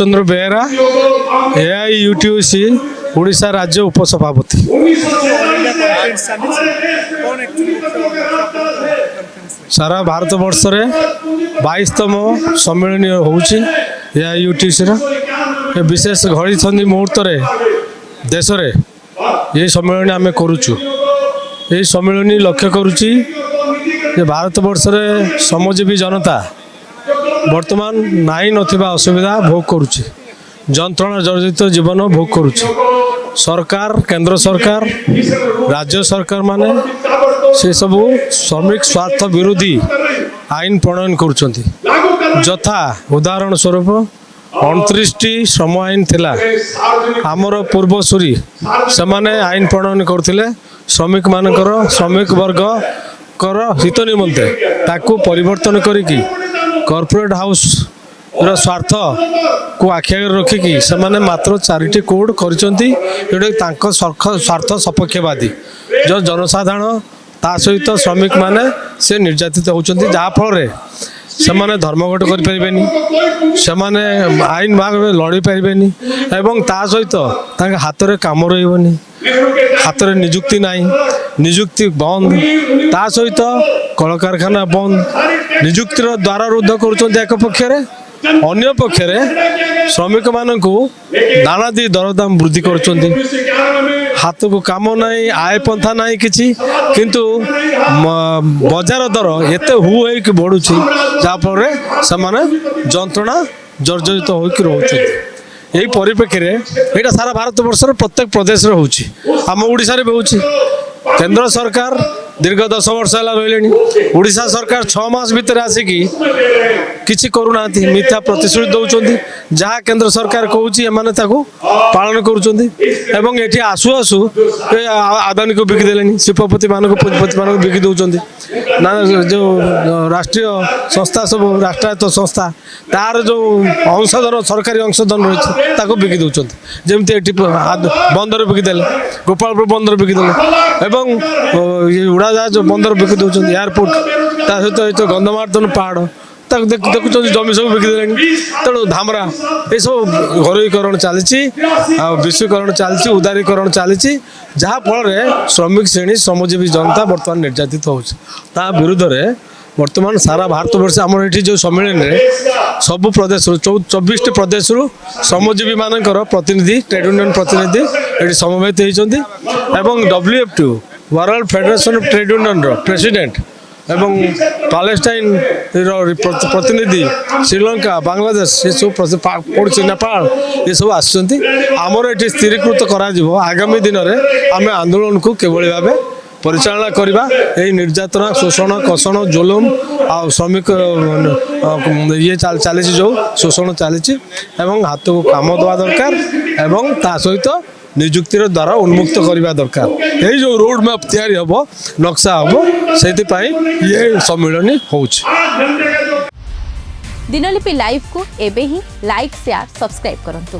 चंद्र बेहेरा एआईयूटीयूसी ओडिशा राज्य उपसभापति। सारा भारत वर्ष रे 22तम सम्मेलन होउछि एआईयूटीयूसी रा विशेष घड़ी संधि मुहूर्त रे देश रे ये सम्मेलन आम करुचु। ये सम्मेलन लक्ष्य करुच्ची भारत वर्ष रे श्रमजीवी जनता वर्तमान नाई नथिबा असुविधा भोग करुच्ची, जंत्रणा जर्जित जीवन भोग करुच्ची। सरकार केंद्र सरकार राज्य सरकार माने से सबू श्रमिक स्वार्थ विरोधी आईन प्रणयन करुछंती। यथा उदाहरण स्वरूप 29टी श्रम आईन थिला आमर पूर्वसूरी से आईन प्रणयन करथिले श्रमिक मानकर श्रमिक वर्ग कर हित निमंते ताकू परिवर्तन करिकी कॉर्पोरेट हाउस रो स्वार्थ को आखि आगे रखिकी से मात्र 4टी कोड करिसंती जोटा स्वार्थ सपक्षवादी जो जनसाधारण ता सहित श्रमिक माने से निर्यातित होउचंती जहा फल से धर्मघट करें से आईन भाग लड़ी पारे एवं ता सहित हाथ में कम रही हाथ में निजुक्ति नाई निजुक्ति बंद ता सहित कल कारखाना बंद निजुक्तिर द्वारा रुद्ध कर पक्षरे अन्य पक्षरे श्रमिक मानक दाना दी दरदाम वृद्धि कर हाथ को कम नाई आय पंथा नाई किछि किंतु बजार दर एते हो बढ़ुची जहाँफल से जंत्रणा जर्जरित होकर रोच यही परिप्रेक्षी यहाँ सारा भारत वर्ष प्रत्येक प्रदेश में होम ओडिशा भी हो केंद्र सरकार दीर्घ 10 वर्ष है रही ओडिशा सरकार 6 मास भितर आसिकी किसी करूना मिथ्या प्रतिश्रुति दौरान जहाँ केंद्र सरकार कहूँ पालन कर आसु आसु आदानी को बिकिदेले शिल्पपति मानक पुंजीपति मानक बिकी दौरान ना जो राष्ट्रीय संस्था सब राष्ट्रायत्त संस्था तार जो अंशधन सरकारी अंशधन रही बिकी दौरान जमी बंदर बिकिदेले गोपालपुर बंदर बिकिदेले एवं उड़ाजाहाज बंदर बिकी दौरान एयरपोर्ट ता सहित गंधमार्दन पहाड़ देखुं जमी सब बिकिदे तेणु धामरा ये सब घरोईकरण चली विश्वीकरण चली उदारीकरण चली जहाँफल श्रमिक श्रेणी श्रमजीवी जनता बर्तमान निर्यातित होता विरुद्ध में वर्तमान सारा भारत वर्ष आम ये जो सम्मेलन में सबु प्रदेश 24टी प्रदेश श्रमजीवी मानकर प्रतिनिधि ट्रेड यूनियन प्रतिनिधि ये समवेत होती WFTU world federation of trade union president एवं पैलेस्टाइन प्रतिनिधि श्रीलंका बांग्लादेश ये सब पड़े नेपाल ये सब आमर ये स्थिरीकृत करा आगामी दिन में आम आंदोलन को किभली भाव परिचालना करवा यही निर्यातना शोषण कषण जुलुम आ श्रमिक ये चली जो शोषण चली हाथ को कम दवा दरकार एवं ता सहित निजुक्तिर द्वारा उन्मुक्त करने दरकार यही जो रोड मैप तैयारी हम नक्शा हम से ये सम्मेलन हो दिनलिपि लाइव को एबे ही लाइक शेयर सब्सक्राइब करंतु।